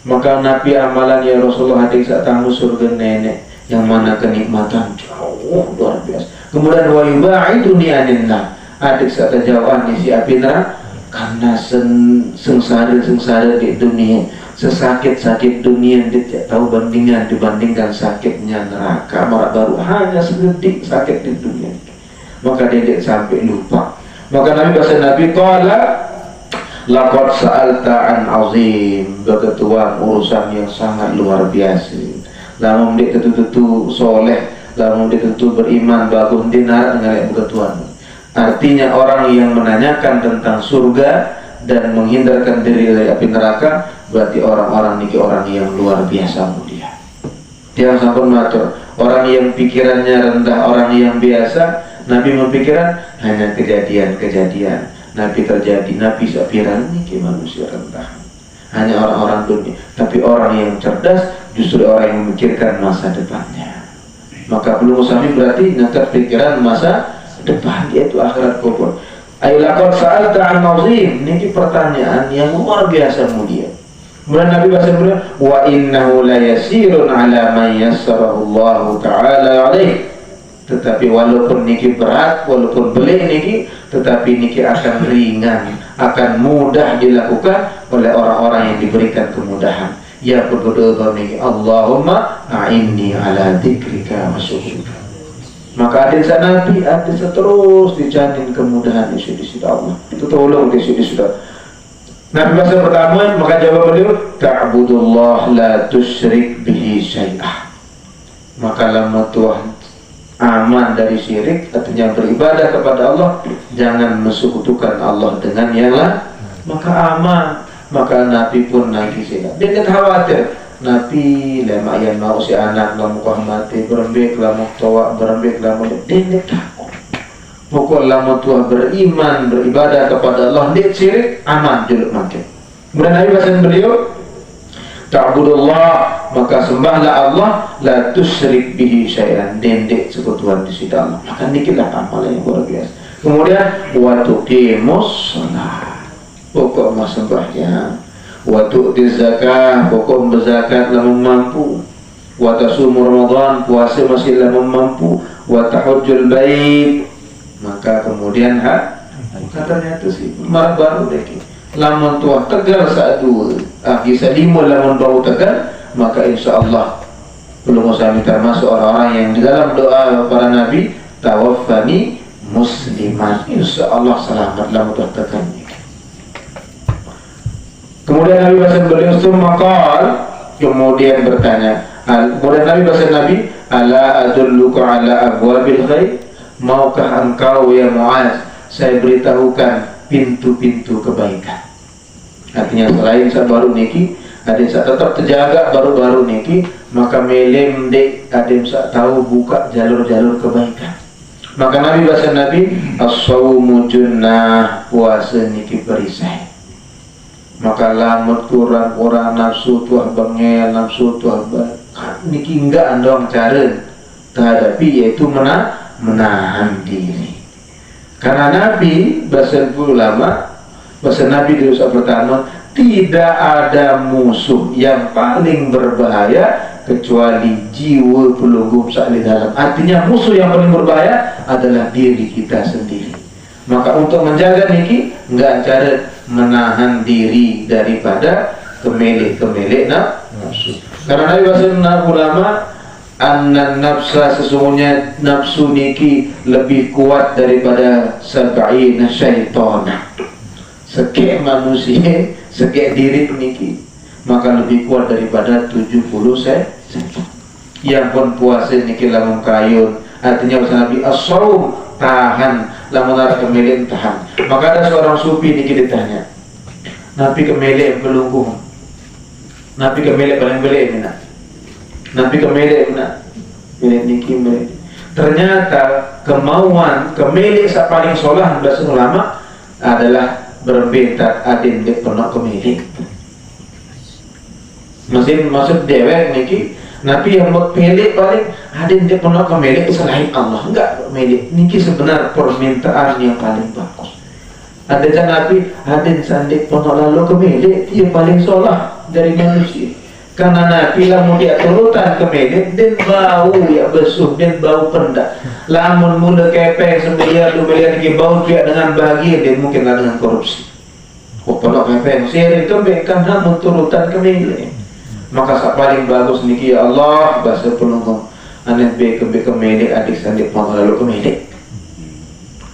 Maka nabi amalan ya Rasulullah hadir tamu surga nenek, yang mana kenikmatan jauh luar biasa. Kemudian wa yubaiduni 'anil nar, adik serta jauhan isi api neraka. Karena sengsara di dunia, sesakit-sakit dunia dia tidak tahu bandingan dibandingkan sakitnya neraka. Marak baru hanya sedetik sakit di dunia, maka dia tidak sampai lupa. Maka Nabi bahasa Nabi qala laqad sa'alta an azim, berketuan urusan yang sangat luar biasa. Lamun dia tentu soleh, lamun dia tentu beriman, bagus dinar ngalek berketuan. Artinya orang yang menanyakan tentang surga dan menghindarkan diri dari api neraka, berarti orang-orang niki orang yang luar biasa mulia. Jangan sampai matur, orang yang pikirannya rendah, orang yang biasa, Nabi memikirkan hanya kejadian-kejadian. Nabi terjadi, Nabi sapiran niki manusia rendah. Hanya orang-orang dunia. Tapi orang yang cerdas justru orang yang memikirkan masa depannya. Maka belum usami berarti ngangkat pikiran masa depan, yaitu akhirat kubur. Ailaqad sa'alta 'an 'azim. Niki pertanyaan yang luar biasa mulia. Kemudian Nabi bersabda, wa innahu la yasirun 'ala man yassarahu Allah taala 'alaihi. Tetapi walaupun niki berat, walaupun belik niki, tetapi niki akan ringan, akan mudah dilakukan oleh orang-orang yang diberikan kemudahan. Ya berdoa niki, Allahumma a'inni ala dzikrika wa syukrika. Maka ada Nabi, ada terus dijamin kemudahan di sisi Allah. Itu tolong di sisi sudah. Nabi bahasa pertama, maka jawab beliau, ta'budullah la tusyrik bihi syai'ah. Maka lama Tuhan aman dari syirik, artinya beribadah kepada Allah, jangan mensekutukan Allah dengan yang lain, maka aman. Maka Nabi pun lagi sila dia tidak khawatir. Nabi lama yang mau si anak lamu kau mati berembik lamu tawa berembik lamu dia tidak takut. Pokok lama tua beriman beribadah kepada Allah, dia syirik aman juluk mati. Kemudian Nabi bahasa beliau, ta'budullah, maka sembahlah Allah, la tusyrik bihi syai'an, dendek sekutuan di sisi Allah. Maka nikilah amalan yang luar biasa. Kemudian wa tuqimus shalah, pokok mas sembahyang. Wa tu'tiz zakah, pokok berzakat lamun mampu. Wa tasumu Ramadan, puasa masih lamun mampu. Wa tahujjul bait, maka kemudian katanya itu sih marah baru deh. Lamun tua tegal saat dua, bisa lima lamun bau tegal, maka insya Allah belum usah minta masuk orang-orang yang di dalam doa para Nabi, tawaffani musliman, insya Allah selamat lamun tua tegal. Kemudian Nabi bahasa beliau maqal, kemudian bertanya, kemudian Nabi bahasa Nabi, ala adulluka ala abwabil khair, maukah engkau ya Muaz saya beritahukan pintu-pintu kebaikan. Artinya selain saat baru niki, ada yang tetap terjaga baru-baru niki, maka melem dek ada yang tahu buka jalur-jalur kebaikan. Maka Nabi bahasa Nabi, as-sawmu junnah, puasa niki perisai. Maka lamut kurang orang nafsu tuah bengel, nafsu tuah niki enggak andong cara terhadapi, yaitu menahan diri. Karena Nabi bahasa ulama, bahasa Nabi di usaha pertama, tidak ada musuh yang paling berbahaya kecuali jiwa pelunggup saat di dalam. Artinya musuh yang paling berbahaya adalah diri kita sendiri. Maka untuk menjaga niki enggak cara menahan diri daripada kemelek-kemelek nafsu. Karena Nabi bahasa ulama, anna nafsa, sesungguhnya nafsu niki lebih kuat daripada sab'ina syaitana. Sekek manusia, sekek diri niki, maka lebih kuat daripada 70 setan. Yang pun puasa niki lamun kayun, artinya bahasa Nabi as-sawm, tahan, lamun ada kemelek tahan. Maka ada seorang sufi niki ditanya, Nabi kemelek pelunggung, Nabi kemelek paling belek minat, Nabi kemelek nak milik niki milik. Ternyata kemauan kemelek sa paling solah bahasa ulama adalah berbentak adin dek penak kemelek. Maksud dewek niki Nabi yang buat milik paling adin dek penak kemelek selain Allah, enggak milik niki sebenar permintaan yang paling bagus. Ada Nabi adin sandik penak lalu kemelek, dia paling solah dari manusia. Karena Nabi lamun dia turutan ke medik, dan bau ya besuh, dan bau pendak. Lamun mula kepeng sembilan 2 miliar lagi bau dia dengan bahagia, dan mungkinlah dengan korupsi. Oh pelak kepeng, sering kembeng karena turutan ke medik. Maka sak paling bagus niki ya Allah bahasa penunggu anak be ke medik adik sandik mau lalu ke medik.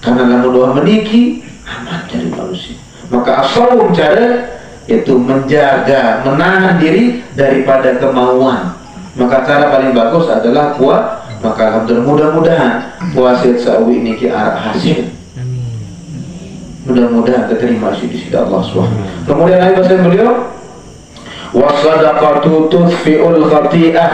Karena lamun doa meniki aman dari manusia. Maka asal cara itu menjaga, menahan diri daripada kemauan. Maka cara paling bagus adalah puasa. Maka alhamdulillah mudah-mudahan puasa sawi ini ki arah hasil. Mudah-mudahan diterima di sisi Allah SWT. Kemudian ayat bahasa beliau, wasadaqatu tudfi'ul khati'ah,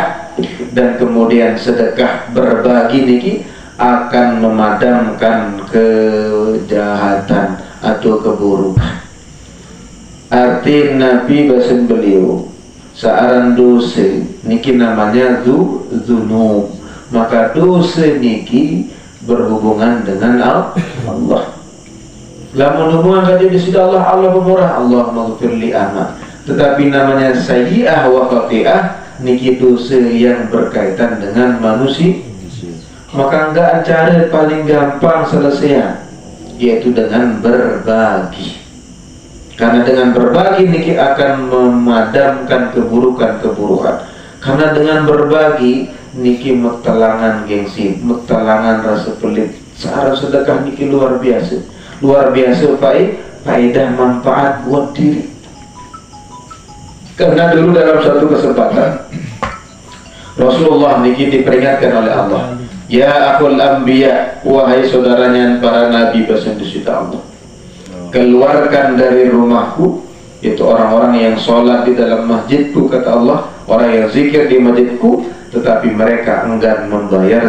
dan kemudian sedekah berbagi niki akan memadamkan kejahatan atau keburukan. Arti Nabi bahasan beliau searan dosa niki namanya dzunub, maka dosa niki berhubungan dengan Allah. Lamun hubungan kaji di sisi Allah, Allah pemurah, Allah maghfirli amal. Tetapi namanya sayyi'ah wa khati'ah niki dosa yang berkaitan dengan manusia. Maka enggak cara paling gampang selesai, yaitu dengan berbagi. Karena dengan berbagi niki akan memadamkan keburukan-keburukan. Karena dengan berbagi niki mutalangan gengsi, mutalangan rasa pelit. Searah sedekah niki luar biasa. Luar biasa faedah manfaat buat diri. Karena dulu dalam satu kesempatan Rasulullah niki diperingatkan oleh Allah, ya akhul anbiya, wahai saudaranya para nabi bahasa Indonesia Allah, keluarkan dari rumahku, yaitu orang-orang yang sholat di dalam masjidku, kata Allah, orang yang zikir di masjidku, tetapi mereka enggan membayar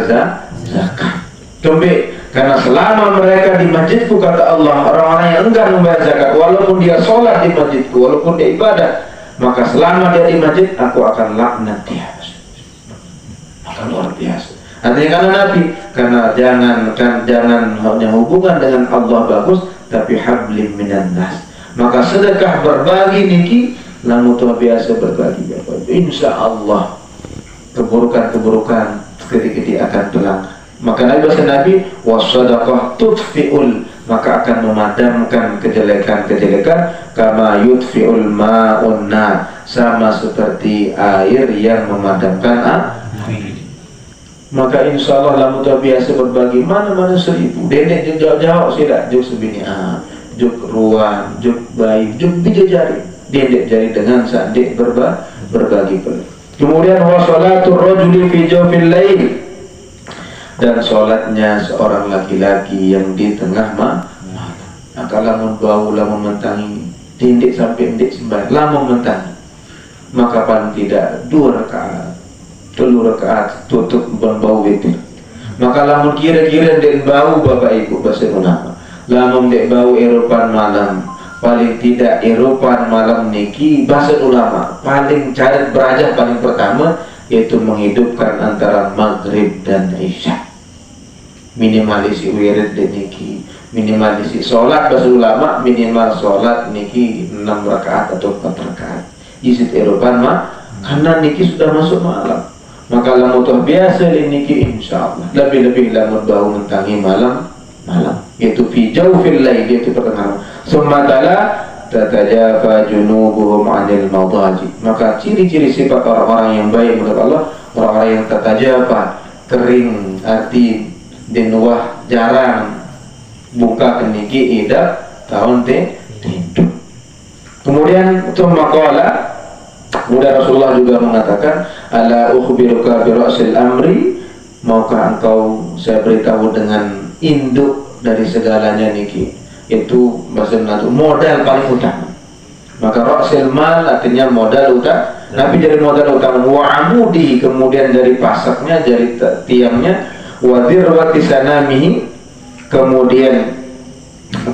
zakat. Kembali, karena selama mereka di masjidku, kata Allah, orang-orang yang enggan membayar zakat, walaupun dia sholat di masjidku, walaupun dia ibadah, maka selama dia di masjid, aku akan laknat dia. Maka luar biasa. Artinya karena Nabi, karena jangan hanya hubungan dengan Allah bagus, tapi hablim minan nas. Maka sedekah berbagi niki lamu tuh biasa berbagi Bapak. Insya Allah keburukan-keburukan sedikit akan pulang. Maka Nabi bahasa Nabi wasadaqah tudfiul, maka akan memadamkan kejelekan-kejelekan kama yudfiul ma'un nar, sama seperti air yang memadamkan api. Maka insya Allah lamu tuh biasa berbagi mana-mana 1000 dedek jauh-jauh tidak juk sebini juk ruang, juk bayi, juk bija jari dedek jari dengan sadik berbagi pula. Kemudian wa sholatul rajuli fi jawfil lail, dan sholatnya seorang laki-laki yang di tengah malam. Maka lamun bau, lamun mentangi tindik sampai indik sembahyang, lamun mentangi, maka paling tidak 2 rakaat 3 rakaat tutup bau witir. Maka lamun kira-kira dek bau Bapak Ibu bahasa ulama, lamun dek bau eropan malam, paling tidak eropan malam niki bahasa ulama paling cara berajah paling pertama yaitu menghidupkan antara maghrib dan isya. Minimalisi wirid niki, minimalisi sholat bahasa ulama, minimal sholat niki 6 rakaat atau 4 rakaat. Isit eropan karena niki sudah masuk malam. Maka lamun tuh biasa niki insyaallah lebih-lebih lamun bau mentangi malam yaitu fi jawfil lail, yaitu pertengahan. Summatala tatajafa junubuhum 'anil madaji. Maka ciri-ciri sifat orang-orang yang baik menurut Allah, orang-orang yang tatajafa, kering, arti dinuah jarang buka keniki idak tahun tidur. Kemudian maqala, kemudian Rasulullah juga mengatakan, ala ukhbiruka bi ra'sil amri, maukah engkau saya beritahu dengan induk dari segalanya niki, itu bahasa Nabi modal paling utama. Maka ra'sil mal artinya modal utama. Nabi jadi modal utama, wa amudi, kemudian dari pasaknya, dari tiangnya, wa dirwati sanamihi, kemudian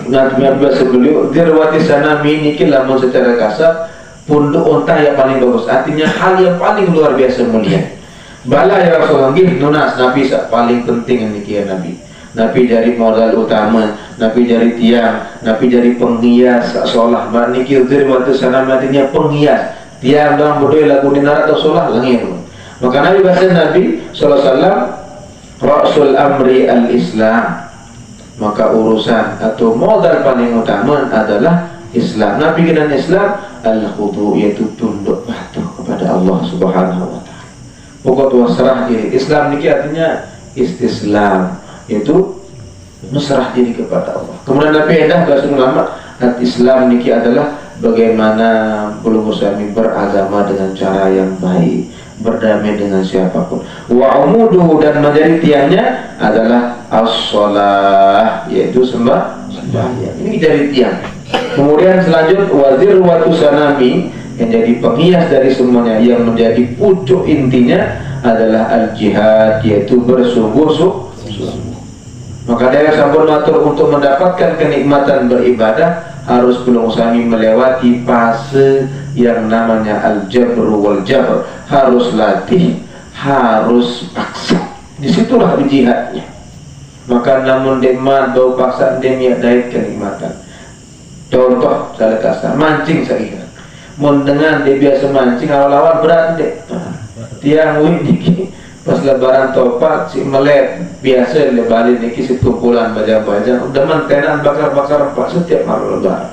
Nabi bahasa beliau dirwati sanamihi niki lamun secara kasar punduk unta yang paling bagus, artinya hal yang paling luar biasa mulia. Bala ya Rasulullah, nunas Nabi paling penting niki ya Nabi. Nabi dari modal utama, Nabi dari tiang, Nabi dari penghias solah. Niki waktu sana artinya penghias. Tiang dalam berdua lagu dinar atau solah langit. Maka Nabi bahasa Nabi sallallahu alaihi wasallam Rasul amri al-Islam. Maka urusan atau modal paling utama adalah Islam. Nabi dengan Islam al-khudu, yaitu tunduk patuh kepada Allah Subhanahu wa taala. Pokok wasrah diri. Islam niki artinya istislam, yaitu mesrah diri kepada Allah. Kemudian Nabi edah bahasa ulama, Islam niki adalah bagaimana belum muslim beragama dengan cara yang baik, berdamai dengan siapapun. Wa umudu, dan menjadi tiangnya adalah as-shalah, yaitu sembahyang. Ini dari tiang. Kemudian selanjut wazir watu sanami, yang jadi penghias dari semuanya, yang menjadi pucuk intinya adalah al-jihad, yaitu bersungguh-sungguh Maka dia sampun matur untuk mendapatkan kenikmatan beribadah harus belum usami melewati fase yang namanya al-jabru wal jabr, harus latih, harus paksa. Disitulah jihadnya. Maka namun nikmat bau paksa dia dait kenikmatan. Contoh salah kasar mancing saya. Mun dengan dia biasa mancing awal-awal berat deh. Tiang wih pas lebaran topat si melet biasa lebaran niki sekumpulan baja-baja udah mantenan bakar-bakar empat setiap malam lebaran.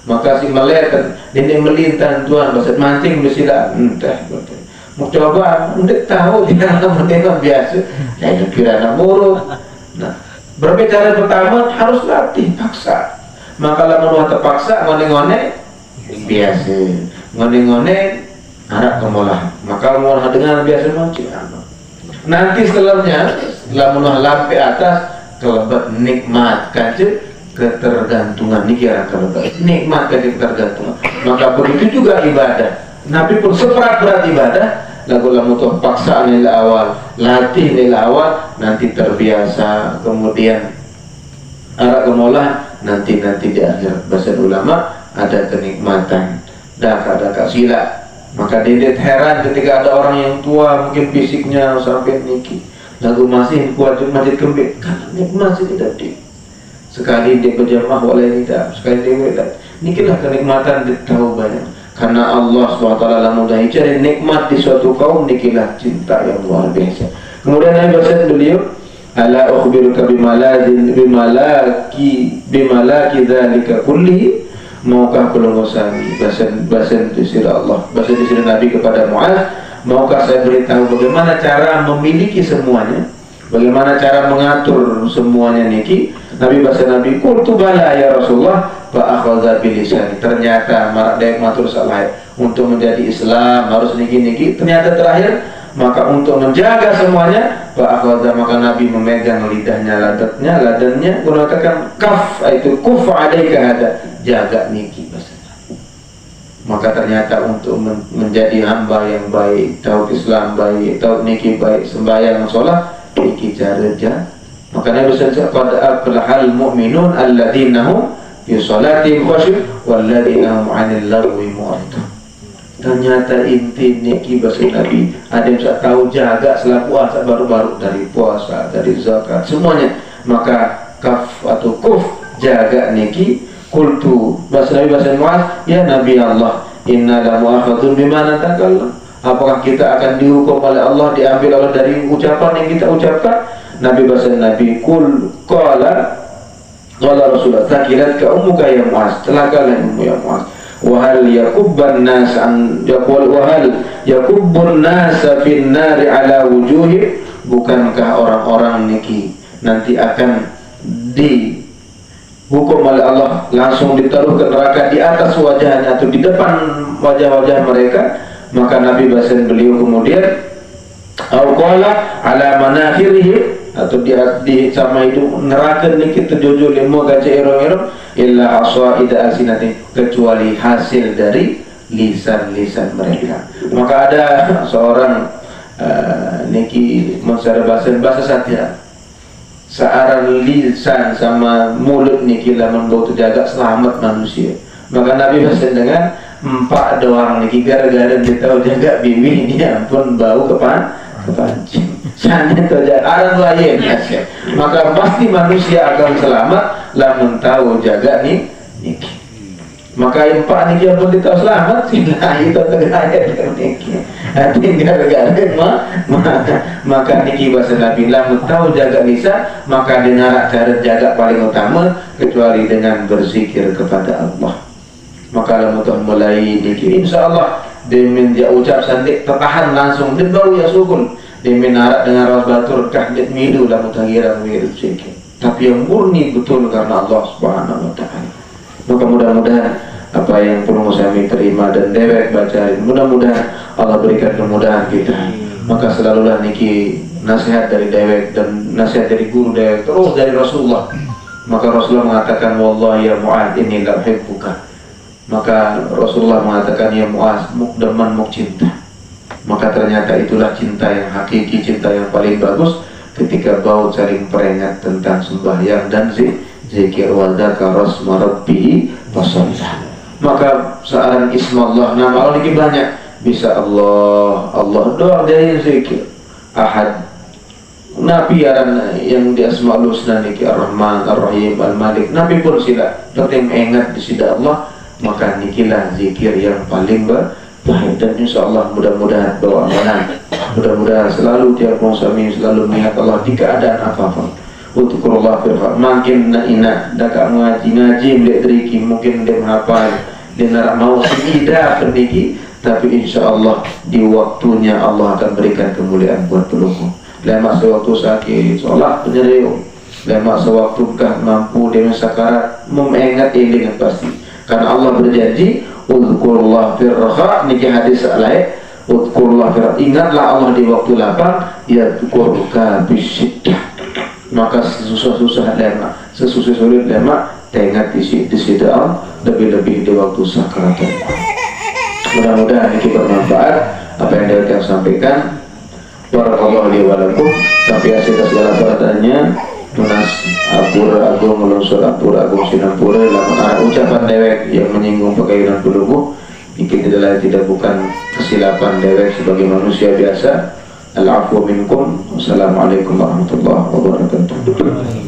Maka si melet dia melintang tuan bahasa mancing bersila entah mau coba untuk tahu tidak mendengar biasa ya itu kira nak murut. Nah berbicara pertama harus latih paksa. Maka lamun terpaksa ngone-ngone biasa ngone-ngone harap kemolah maka mau dengan biasa mancing nanti setelahnya lamun lampe atas kelebat nikmat kaje ketergantungan ini kira kelebat nikmat kaje ketergantungan. Maka begitu juga ibadah. Nabi pun seberat ibadah lagu lamun tuh paksaan nilai awal latih nilai awal nanti terbiasa kemudian arah kemolah nanti di akhir bahasa ulama ada kenikmatan dah ada kasila. Maka dia heran ketika ada orang yang tua mungkin fisiknya sampai niki lagu masih kuat masjid kembali karena masih tidak di sekali dia berjamaah oleh tidak sekali dia tidak nikilah kenikmatan dia tahu banyak karena Allah SWT mudah cari nikmat di suatu kaum nikilah cinta yang luar biasa. Kemudian Nabi berkata beliau ala ukhbiruka bimalaki dzalika kulli. Maukah belum sami bahasa di sirah Allah, bahasa di sirah Nabi kepada Muaz, maukah saya beritahu bagaimana cara memiliki semuanya, bagaimana cara mengatur semuanya niki. Nabi bahasa Nabi qultu bala ya Rasulullah fa akhadha bilisani. Ternyata marak dayak matur salah untuk menjadi Islam harus niki ternyata terakhir maka untuk menjaga semuanya fa akhadha maka Nabi memegang lidahnya ladannya mengatakan kaf itu kuf alaika hada jaga niki bahasanya. Maka ternyata untuk menjadi hamba yang baik, tahu Islam baik, tahu niki baik, sembahyang sholat niki cara. Maka Nabi sallallahu qad aflahal mu'minun alladzina hum fi sholatihim khusyu' walladzina hum 'anil lagwi mu'ridun. Ternyata inti niki bahasa Nabi ada yang bisa tahu jaga setelah puasa baru-baru dari puasa, dari zakat semuanya. Maka kaf atau kuf jaga niki. Qultu bahasa Muaz ya Nabi Allah inna la mu'akhadzun bima natakallam. Apakah kita akan dihukum oleh Allah, diambil Allah dari ucapan yang kita ucapkan? Nabi bahasa Nabi qala Rasulullah takilat ka ummuka ya Muaz, celakalah ibumu ya Muaz. Wa hal yakubban nas an yaqul wa hal yakubbun nas fin nari ala wujuhi. Bukankah orang-orang niki nanti akan hukum oleh Allah langsung ditaruh ke neraka di atas wajahnya atau di depan wajah-wajah mereka? Maka Nabi bahasa beliau kemudian qala ala manakhirihi atau di sama itu neraka niki terjujur lemo gaje erong-erong illa asaida alsinati kecuali hasil dari lisan-lisan mereka. Maka ada seorang niki masyarakat bahasa Satya searang lisan sama mulut niki lah membawa jaga selamat manusia. Maka Nabi pesan dengan empat doang niki gara-gara dia tahu jaga bibi ini ampun bau kepancing. Sangat jaga arang lain ya. Maka pasti manusia akan selamat lah tahu jaga niki. Maka empat niki ampun dia tahu selamat sila itu tergaya niki. Hati gara-gara maka niki bahasa Nabi lah tahu jaga lisan maka dengar cara jaga paling utama kecuali dengan berzikir kepada Allah. Maka lamun mulai niki insyaallah demin dia ucap santik tertahan langsung dia bau ya sukun demin arak dengan ras batur kah dia milu lamun tangira milu zikir tapi yang murni betul karena Allah Subhanahu wa taala. Maka mudah-mudahan apa yang perlu kami terima dan dewek baca mudah-mudahan Allah berikan kemudahan kita. Maka selalulah niki nasihat dari dewek dan nasihat dari guru dewek terus dari Rasulullah. Maka Rasulullah mengatakan wallahi ya Mu'adz inni la uhibbuka. Maka Rasulullah mengatakan ya Mu'adz mukdaman cinta. Maka ternyata itulah cinta yang hakiki, cinta yang paling bagus ketika bau saling peringat tentang sembahyang dan zikir wa dzakara asma rabbih fasalla. Maka seorang ismallah nama Allah ini banyak, bisa Allah doa dari zikir ahad. Nabi yang di Asmaul Husna niki Ar-Rahman, Ar-Rahim, Al-Malik. Nabi pun sila penting ingat di sida Allah, maka nikilah zikir yang paling baik. Dan insyaallah mudah-mudahan bawa amanah. Mudah-mudahan selalu tiap kami selalu mengingat Allah di keadaan apa-apa. Udzkurullah fil makin ina dak ngaji melihat triki mungkin dia menghafal dia nak mau tidak berniki, tapi insyaallah di waktunya Allah akan berikan kemuliaan buat pelukmu. Lama sewaktu sakit, sholat penyeriu. Lama sewaktu kah mampu dengan sakarat, mengingat ilingan pasti. Karena Allah berjanji, Udhkurullah firraha, niki hadis lain. Udhkurullah firraha, ingatlah Allah di waktu lapang, yadhkurka bisyiddah. Maka sesusah-susah lama, sesusah sulit lama, tengok di situ lebih-lebih di waktu sakarat. Mudah-mudahan ini bermanfaat apa yang kita sampaikan. Barakallahu li wa lakum. Sampai hasil segala peradaannya tunas apura agung melonsor apura agung sinampura lamun ucapan dewek yang menyinggung pakaian bulugu mungkin tidak bukan kesilapan dewek sebagai manusia biasa. Al-afwu minkum. Wassalamualaikum warahmatullahi wabarakatuh.